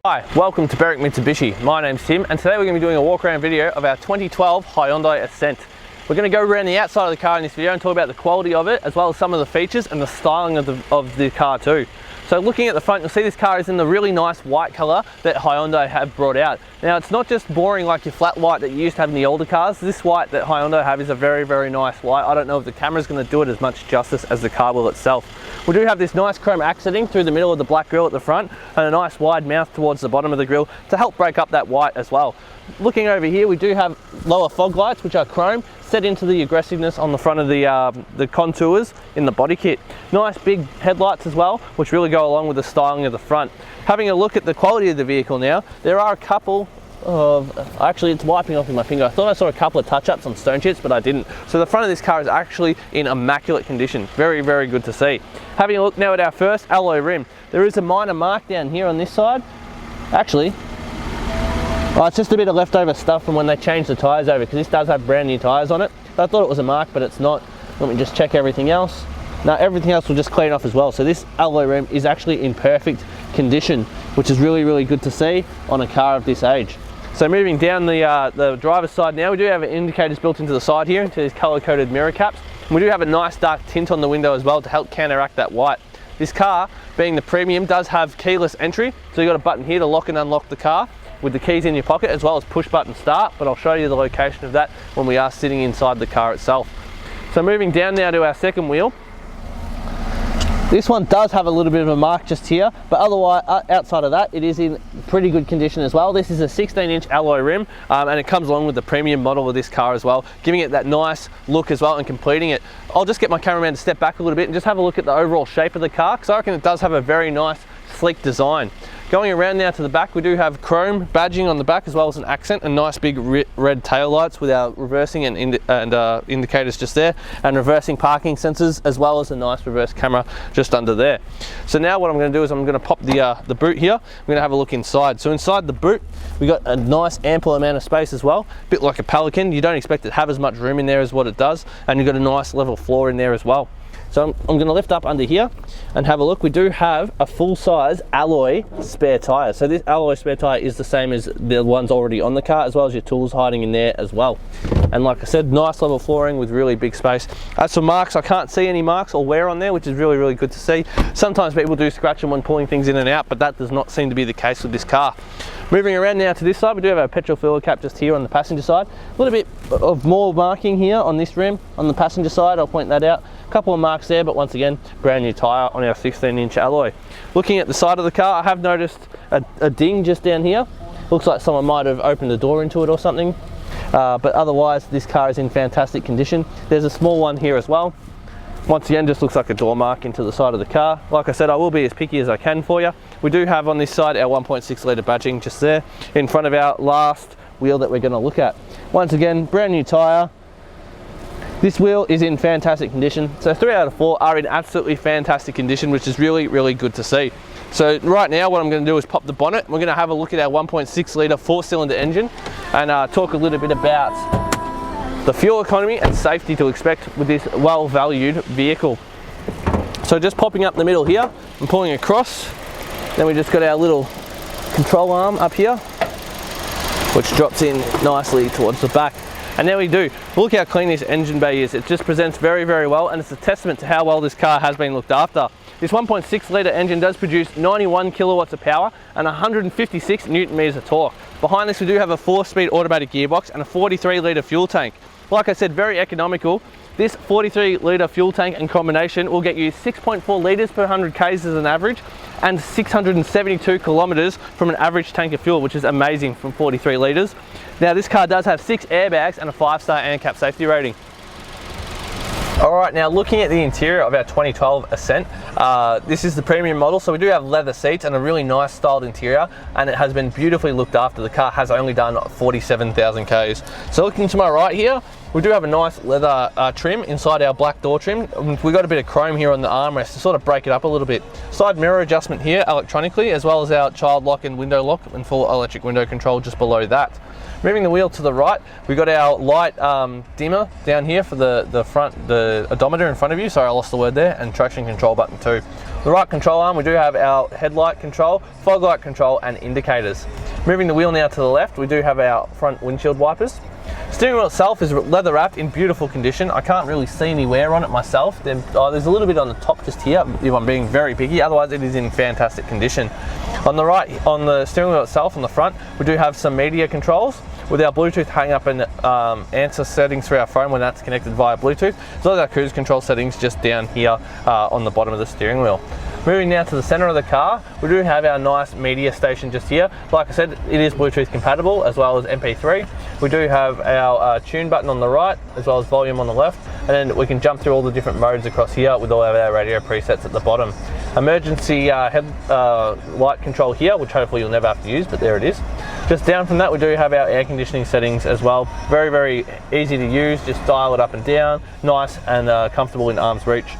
Hi, welcome to Berwick Mitsubishi. My name's Tim and today we're going to be doing a walk around video of our 2012 Hyundai Ascent. We're going to go around the outside of the car in this video and talk about the quality of it as well as some of the features and the styling of the car too. So looking at the front, you'll see this car is in the really nice white colour that Hyundai have brought out. Now it's not just boring like your flat white that you used to have in the older cars. This white that Hyundai have is a very, very nice white. I don't know if the camera's going to do it as much justice as the car will itself. We do have this nice chrome accenting through the middle of the black grille at the front and a nice wide mouth towards the bottom of the grille to help break up that white as well. Looking over here, we do have lower fog lights which are chrome set into the aggressiveness on the front of the contours in the body kit. Nice big headlights as well, which really go along with the styling of the front. Having a look at the quality of the vehicle now, there are a couple of, actually it's wiping off with my finger. I thought I saw a couple of touch-ups on stone chips, but I didn't. So the front of this car is actually in immaculate condition. Very, very good to see. Having a look now at our first alloy rim, there is a minor mark down here on this side. Actually, well, it's just a bit of leftover stuff from when they changed the tyres over, because this does have brand new tyres on it. I thought it was a mark, but it's not. Let me just check everything else. Now everything else will just clean off as well. So this alloy rim is actually in perfect condition, which is really, really good to see on a car of this age. So moving down the driver's side now, we do have indicators built into the side here, into these colour-coded mirror caps. And we do have a nice dark tint on the window as well to help counteract that white. This car, being the premium, does have keyless entry. So you've got a button here to lock and unlock the car with the keys in your pocket, as well as push button start, but I'll show you the location of that when we are sitting inside the car itself. So moving down now to our second wheel, this one does have a little bit of a mark just here, but otherwise outside of that it is in pretty good condition as well. This is a 16-inch alloy rim and it comes along with the premium model of this car as well, giving it that nice look as well and completing it. I'll just get my cameraman to step back a little bit and just have a look at the overall shape of the car, because I reckon it does have a very nice sleek design. Going around now to the back, we do have chrome badging on the back as well as an accent and nice big red tail lights with our reversing and indicators just there, and reversing parking sensors as well as a nice reverse camera just under there. So now what I'm going to do is I'm going to pop the boot here. I'm going to have a look inside. So inside the boot we got a nice ample amount of space as well, a bit like a Pelican. You don't expect it to have as much room in there as what it does, and you've got a nice level floor in there as well. So I'm going to lift up under here and have a look. We do have a full-size alloy spare tyre. So this alloy spare tyre is the same as the ones already on the car, as well as your tools hiding in there as well. And like I said, nice level flooring with really big space. As for marks, I can't see any marks or wear on there, which is really, really good to see. Sometimes people do scratch them when pulling things in and out, but that does not seem to be the case with this car. Moving around now to this side, we do have our petrol filler cap just here on the passenger side. A little bit of more marking here on this rim on the passenger side, I'll point that out. A couple of marks there, but once again, brand new tyre on our 16-inch alloy. Looking at the side of the car, I have noticed a ding just down here. Looks like someone might have opened the door into it or something. But otherwise, this car is in fantastic condition. There's a small one here as well. Once again, just looks like a door mark into the side of the car. Like I said, I will be as picky as I can for you. We do have on this side our 1.6 litre badging just there in front of our last wheel that we're going to look at. Once again, brand new tyre. This wheel is in fantastic condition. So 3 out of 4 are in absolutely fantastic condition, which is really, really good to see. So right now what I'm going to do is pop the bonnet. We're going to have a look at our 1.6 litre 4-cylinder engine and talk a little bit about the fuel economy and safety to expect with this well-valued vehicle. So just popping up the middle here and pulling across, then we just got our little control arm up here, which drops in nicely towards the back. And there we do. Look how clean this engine bay is. It just presents very, very well, and it's a testament to how well this car has been looked after. This 1.6 litre engine does produce 91 kilowatts of power and 156 newton meters of torque. Behind this we do have a 4-speed automatic gearbox and a 43 litre fuel tank. Like I said, very economical. This 43 litre fuel tank and combination will get you 6.4 litres per 100 k's as an average and 672 kilometres from an average tank of fuel, which is amazing from 43 litres. Now this car does have 6 airbags and a 5-star ANCAP safety rating. Alright, now looking at the interior of our 2012 Ascent, this is the premium model, so we do have leather seats and a really nice styled interior, and it has been beautifully looked after. The car has only done 47,000 Ks. So looking to my right here, we do have a nice leather trim inside our black door trim. We got a bit of chrome here on the armrest to sort of break it up a little bit. Side mirror adjustment here electronically, as well as our child lock and window lock and full electric window control just below that. Moving the wheel to the right, we got our light dimmer down here for the front, the odometer in front of you. Sorry, I lost the word there, and traction control button too. The right control arm, we do have our headlight control, fog light control and indicators. Moving the wheel now to the left, we do have our front windshield wipers. Steering wheel itself is leather wrapped in beautiful condition. I can't really see any wear on it myself. There's a little bit on the top just here if I'm being very picky, otherwise it is in fantastic condition. On the right, on the steering wheel itself, on the front, we do have some media controls with our Bluetooth hang up and answer settings for our phone when that's connected via Bluetooth, as well as our cruise control settings just down here on the bottom of the steering wheel. Moving now to the center of the car, we do have our nice media station just here. Like I said, it is Bluetooth compatible as well as MP3. We do have our tune button on the right as well as volume on the left, and then we can jump through all the different modes across here with all of our radio presets at the bottom. Emergency light control here, which hopefully you'll never have to use, but there it is. Just down from that, we do have our air conditioning settings as well. Very, very easy to use, just dial it up and down, nice and comfortable in arm's reach.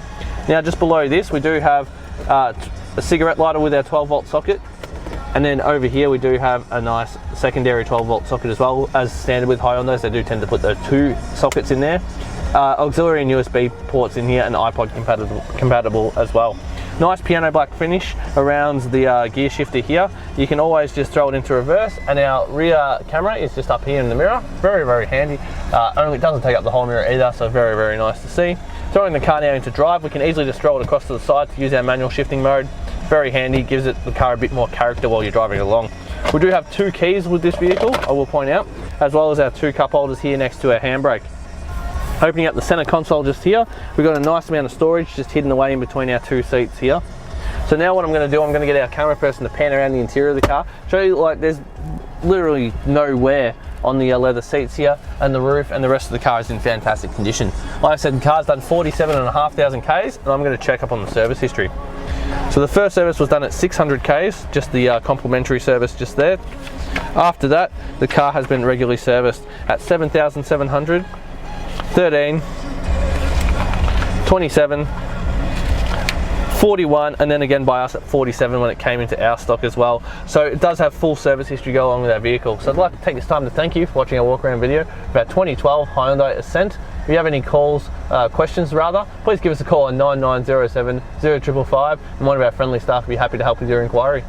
Now just below this, we do have a cigarette lighter with our 12-volt socket, and then over here we do have a nice secondary 12-volt socket as well. As standard with Hyundais, they do tend to put the 2 sockets in there. Auxiliary and USB ports in here and iPod compatible as well. Nice piano black finish around the gear shifter here. You can always just throw it into reverse, and our rear camera is just up here in the mirror. Very, very handy. Only it doesn't take up the whole mirror either, so very, very nice to see. Throwing the car now into drive, we can easily just throw it across to the side to use our manual shifting mode. Very handy, gives the car a bit more character while you're driving along. We do have 2 keys with this vehicle, I will point out, as well as our 2 cup holders here next to our handbrake. Opening up the center console just here, we've got a nice amount of storage just hidden away in between our 2 seats here. So now what I'm going to do, I'm going to get our camera person to pan around the interior of the car, show you like there's literally no wear on the leather seats here, and the roof and the rest of the car is in fantastic condition. Like I said, the car's done 47,500 Ks, and I'm going to check up on the service history. So the first service was done at 600 Ks, just the complimentary service just there. After that, the car has been regularly serviced at 7,700, 13, 27, 41, and then again by us at 47 when it came into our stock as well. So it does have full service history go along with our vehicle. So I'd like to take this time to thank you for watching our walk around video about 2012 Hyundai Ascent. If you have any questions rather, please give us a call on 9907 0555, and one of our friendly staff will be happy to help with your inquiry.